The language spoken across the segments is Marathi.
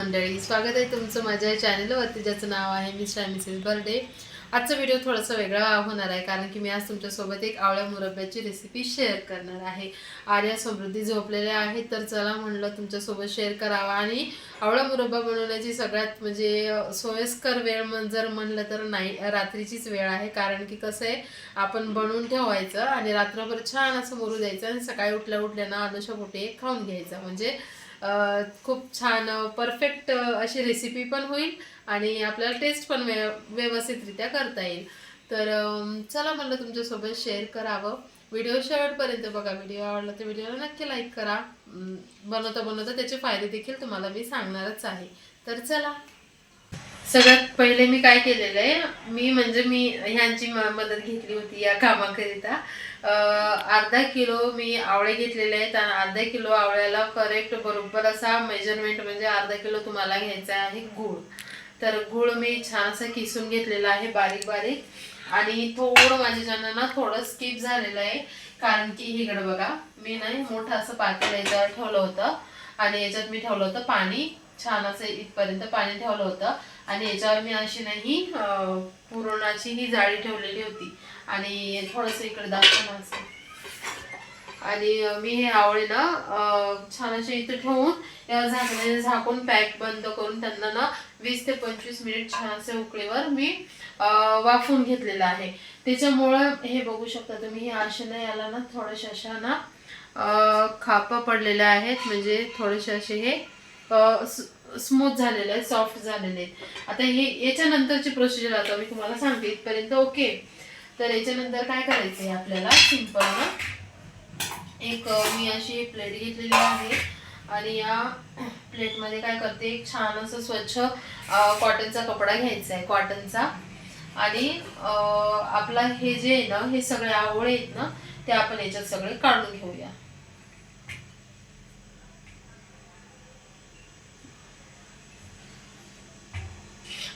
मंडळी, स्वागत आहे तुमचं माझ्या चॅनलवरती ज्याचं नाव आहे मिस्टर अँड मिसेस बर्थडे. आजचा व्हिडिओ थोडासा वेगळा होणार आहे कारण की मी आज तुमच्यासोबत एक आवळ्या मुरब्ब्याची रेसिपी शेअर करणार आहे. आर्या समृद्धी झोपलेल्या आहेत तर चला म्हणलं तुमच्यासोबत शेअर करावा. आणि आवळा मुरब्बा बनवण्याची सगळ्यात सोयीस्कर वेळ जर म्हणलं तर नाही, रात्रीचीच वेळ आहे. कारण की कसं आहे, आपण बनवून ठेवायचं आणि रात्रभर छान असं मुरू द्यायचं आणि सकाळी उठल्या ना आदोशा पोटी खाऊन घ्यायचं. म्हणजे खूप छान परफेक्ट अशी रेसिपी पण होईल आणि आपल्याला टेस्ट पण व्यवस्थितरित्या करता येईल. तर चला म्हणलं तुमच्यासोबत शेअर करावं. व्हिडिओ शेवटपर्यंत बघा. व्हिडिओ आवडला तर व्हिडिओला नक्की लाईक करा. बनवता त्याचे फायदे देखील तुम्हाला मी सांगणारच आहे. तर चला, सगळ्यात पहिले मी काय केलेलं आहे, मी ह्यांची मदत घेतली होती या कामाकरिता. अर्धा किलो मी आवळे घेतलेले आहेत आणि अर्धा किलो आवळ्याला करेक्ट बरोबर असा मेजरमेंट म्हणजे अर्धा किलो तुम्हाला घ्यायचा आहे गूळ. तर गूळ मी छान असं किसून घेतलेला आहे बारीक बारीक. आणि थोडं माझ्याच्यानं ना थोडं स्किप झालेलं आहे कारण की इकडं बघा, मी नाही मोठं असं पातेलं याच्यावर ठेवलं होतं आणि याच्यात मी ठेवलं होतं पाणी. छान असं इथपर्यंत पाणी ठेवलं होतं आणि याच्यावर मी अशी नाही पुरणाची ही जाळी ठेवलेली होती. आणि थोडंसं इकडे दाखवणं असं. आणि मी हे आवळे ना छान असे इथे ठेवून झाकणाने झाकून पॅक बंद करून त्यांना ना 20 ते 25 मिनिट छान असे उकळीवर मी वाफवून घेतलेलं आहे. त्याच्यामुळं हे बघू शकता तुम्ही, हे असे ना याला ना थोड्याशा अशा ना खापा पडलेल्या आहेत. म्हणजे थोडेसे असे हे स्मूथ झालेले आहेत, सॉफ्ट झालेले आहेत. आता हे याच्यानंतरची प्रोसिजर आता मी तुम्हाला सांगते. इथपर्यंत ओके. तर याच्यानंतर काय करायचं आहे आपल्याला, सिंपल ना एक मी अशी प्लेट घेतलेली आहे आणि या प्लेटमध्ये काय करते, एक छान असं स्वच्छ कॉटनचा कपडा घ्यायचा आहे, कॉटनचा. आणि आपला हे जे आहे ना, हे सगळे आवळे आहेत ना, ते आपण याच्यात सगळे काढून घेऊया.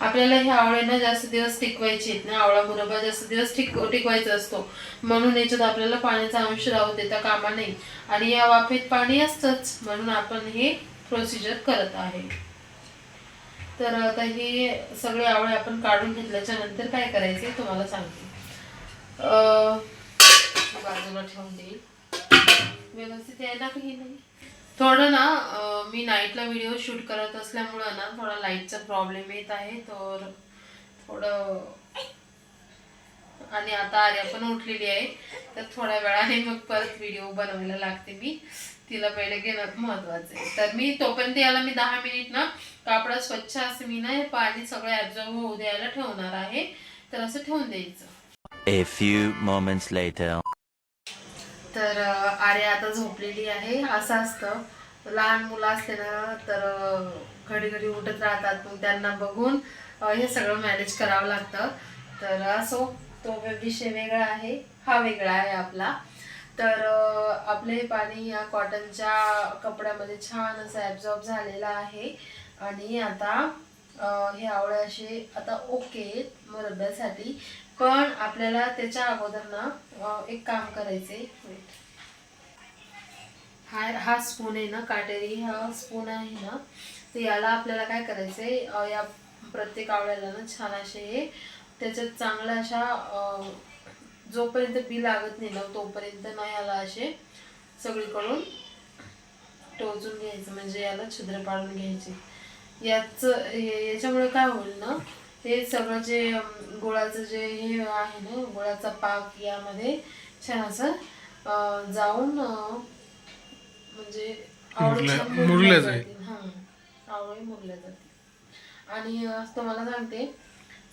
आपल्याला हे आवळे ना जास्त दिवस टिकवायचे आहेत ना, आवळा मुरब्बा जास्त दिवस टिकवायचा असतो. म्हणून याच्यात आपल्याला पाण्याचा अंश राहू देता कामा नाही. आणि या वाफेत पाणी असतंच, म्हणून आपण हे प्रोसिजर करत आहे. तर आता हे सगळे आवळे आपण काढून घेतल्याच्या नंतर काय करायचे तुम्हाला सांगते. बाजूला ठेवून देईल, व्यवस्थित यायला काही नाही. थोडं ना मी नाईटला व्हिडिओ शूट करत असल्यामुळं ना थोडा लाईटचा प्रॉब्लेम येत आहे. तर थोडं, आणि आता आर्या पण उठलेली आहे तर थोड्या वेळाने मग परत व्हिडिओ बनवायला लागते. मी तिला पहिले घेणं महत्वाचं आहे. तर मी तोपर्यंत याला मी 10 मिनिट ना कापडा स्वच्छ असं मी ना हे पाणी सगळं ॲब्झॉर्ब होऊ द्यायला ठेवणार आहे. तर असं ठेवून द्यायचं. A few moments later. तर आर्या आता झोपलेली आहे. असं असतं, लहान मुलं असते ना तर घडी घडी उठत राहतात, मग त्यांना बघून हे सगळं मॅनेज करावं लागतं. तर असो, तो विषय वेगळा आहे, हा वेगळा आहे आपला. तर आपले पाणी या कॉटनच्या कपड्यामध्ये छान असं ॲब्झॉर्ब झालेलं आहे. आणि आता हे आवळे असे आता ओके मुरब्ब्यासाठी. पण आपल्याला त्याच्या अगोदर ना एक काम करायचे. हा स्पून आहे ना, काटेरी हा स्पून आहे ना, तर याला आपल्याला काय करायचंय, या प्रत्येक आवळ्याला ना छान असे त्याच्यात चांगल्या अशा जोपर्यंत बी लागत नाही ना तोपर्यंत ना याला असे सगळीकडून टोचून घ्यायचं. म्हणजे याला छिद्र पाडून घ्यायचे. याच्यामुळे काय होईल ना, हे सगळं जे गुळाचं जे हे आहे ना, गुळाचा पाक यामध्ये छान असं जाऊन म्हणजे मुरल्या जातील. आवळे मुरल्या जातील. आणि तुम्हाला सांगते,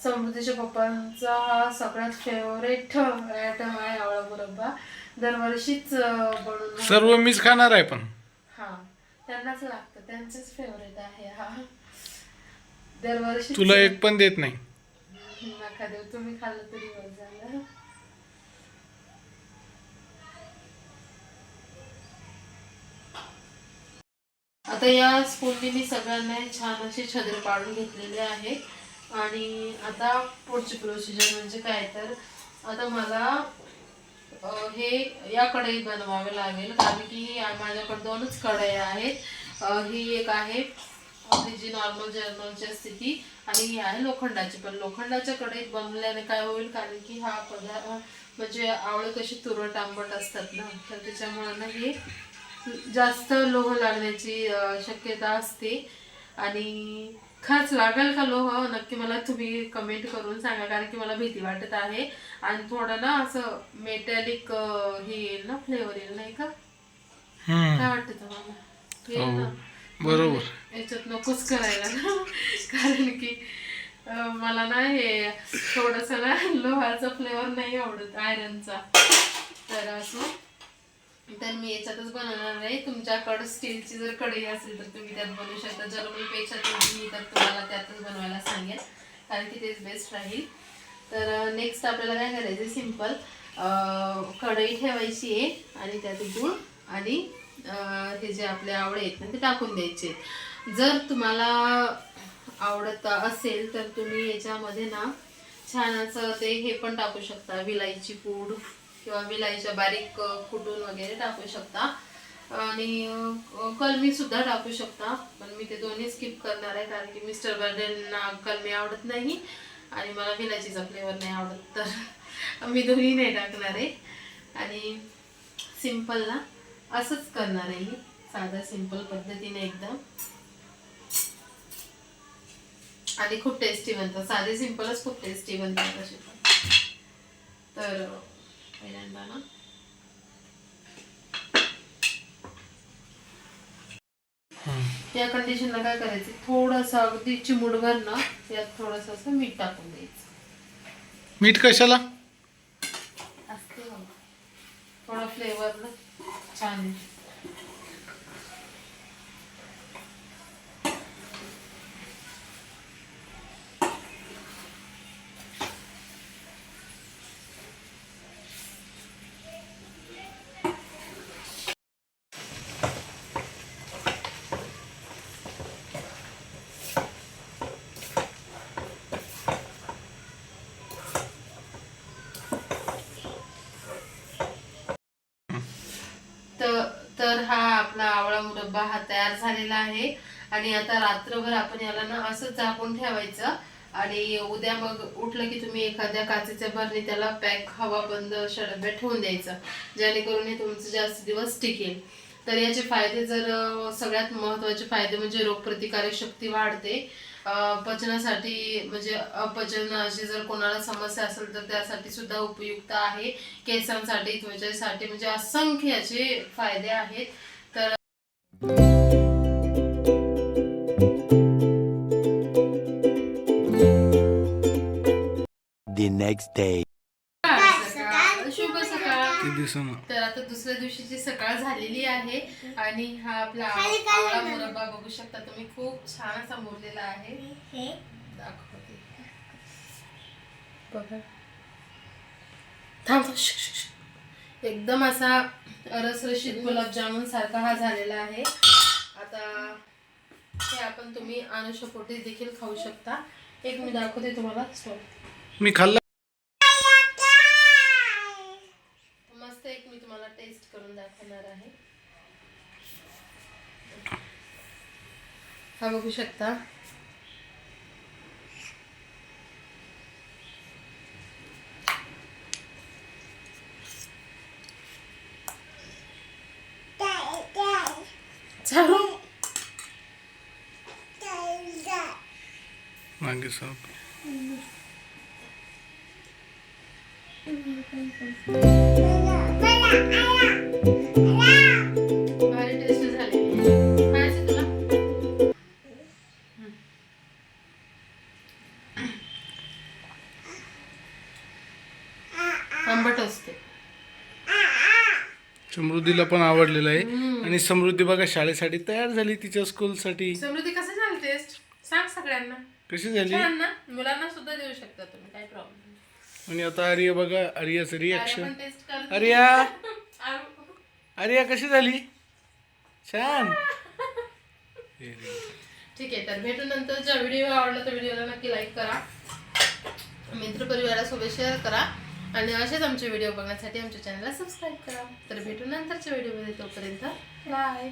समृद्धीच्या पप्पांचा हा सगळ्यात फेवरेट आयटम आहे आवळा मुरब्बा. दरवर्षीच बनवून सर्व मीच खाणार आहे. पण हा, त्यांनाच लागतं, त्यांचंच फेवरेट आहे हा. दरवर्षी तुला एक पण देत नाही. नका देऊ, तुम्ही खाल्लं तरी बस झालं. आता या स्पूनने मी सगळ्यांना छान असे छद्र पाडून घेतलेले आहे. आणि आता पुढची प्रोसिजर म्हणजे काय, तर आता मला हे या कढईत बनवावे लागेल कारण की माझ्याकडे 2च कढया आहेत. ही एक आहे आपली जी नॉर्मल जर्मलची असते ती, आणि ही आहे लोखंडाची. पण लोखंडाच्या कढईत बनवल्याने काय होईल, कारण की हा पदार्थ म्हणजे आवळे कशी तुरट आंबट असतात ना, तर त्याच्यामुळे ना हे जास्त लोह लागण्याची शक्यता असते. आणि खरंच लागेल का लोह, नक्की मला तुम्ही कमेंट करून सांगा, कारण की मला भीती वाटत आहे. आणि थोडं ना असं मेटॅलिक हे येईल ना, फ्लेवर येईल नाही का, काय वाटतं तुम्हाला? येईल ना? बरोबर. याच्यात नकोच करायला ना, कारण की मला ना हे थोडस ना लोहाचा फ्लेवर नाही आवडत, आयरनचा. तर असं, तर मी याच्यातच बनवणार आहे. तुमच्याकडे स्टीलची जर कढई असेल तर तुम्ही त्यात बनवू शकता. जर्मनीपेक्षा मी तर तुम्हाला त्यातच बनवायला सांगेल, कारण की तेच बेस्ट राहील. तर नेक्स्ट आपल्याला काय करायचं, सिम्पल कढई ठेवायची आहे आणि त्यात गूळ आणि हे जे आपले आवळे आहेत ना ते टाकून द्यायचे. जर तुम्हाला आवडत असेल तर तुम्ही याच्यामध्ये ना छान असं ते हे पण टाकू शकता, विलायची पूड किंवा विलायच्या बारीक कुटून वगैरे टाकू शकता. आणि कलमी सुद्धा टाकू शकता, पण मी ते दोन्ही स्किप करणार आहे, कारण की मिस्टर बर्डेंना कलमी आवडत नाही आणि मला विलायचीचा फ्लेवर नाही आवडत, तर मी दोन्ही नाही टाकणार आहे. आणि सिम्पल ना असंच करणार आहे मी, साधा सिम्पल पद्धतीने एकदम. आणि खूप टेस्टी बनतात, साधे सिम्पलच खूप टेस्टी बनतात तसे पण. तर पहिल्यांदा ना या कंडिशनला काय करायचं, थोडंसं अगदी चिमूटभर ना यात थोडंसं असं मीठ टाकून द्यायचं. मीठ कशाला? असते बघा, थोडा फ्लेवर ना छान येतो. तर हा आपला आवळा मुरब्बा हा तयार झालेला आहे. आणि आता रात्रभर आपण याला ना असंच झाकून ठेवायचं. आणि उद्या मग उठलं की तुम्ही एखाद्या काचेच्या भरणी त्याला पॅक हवा बंद अशा डब्यात ठेवून द्यायचं, जेणेकरून हे तुमचं जास्त दिवस टिकेल. तर याचे फायदे, जर सगळ्यात महत्त्वाचे फायदे म्हणजे रोगप्रतिकारक शक्ती वाढते, पचनासाठी म्हणजे अपचनाची जर कोणाला समस्या असेल तर त्यासाठी सुद्धा उपयुक्त आहे, केसांसाठी, त्वचेसाठी, म्हणजे असंख्य याचे फायदे आहेत. तर The next day. शुभ सकाळ. ते दिसना. तर आता दुसऱ्या दिवशीची सकाळ झालेली आहे आणि हा आपला आवळा मुरब्बा बघू शकता तुम्ही, खूप छान असा मुरलेला आहे. दाखवते बघा, थांब. एकदम असा रसरशीत गुलाबजामुन सारखा हा झालेला आहे. आता हे आपण तुम्ही अनुषपोटी देखील खाऊ शकता. एक मी दाखवते तुम्हाला स्टॉल. मी खाल्ला. मस्त एक मी तुम्हाला टेस्ट करून दाखवणार आहे. हा बघू शकता. चालू मागे साप. भारी टेस्ट झाली. खायचं तुला? आंबट असते. समृद्धीला पण आवडलेलं आहे. आणि समृद्धी बघा शाळेसाठी तयार झाली, तिच्या स्कूलसाठी. समृद्धी कसं झालं टेस्ट सांग सगळ्यांना. कशी झाली? छान ना, मुलांना सुद्धा देऊ शकता तुम्ही, काही प्रॉब्लेम नाही. आणि आता आर्या बघा, आर्याचं रिॲक्शन. टेस्ट कर. आर्या, आर्या कशी झाली? छान. ठीक आहे, तर भेटू नंतरचा व्हिडिओ. आवडला तर व्हिडिओला नक्की लाईक करा, मित्रपरिवारासोबत शेअर करा आणि असेच आमचे व्हिडिओ बघण्यासाठी आमच्या चॅनलला सबस्क्राईब करा. तर भेटू नंतरच्या व्हिडिओमध्ये, तोपर्यंत बाय.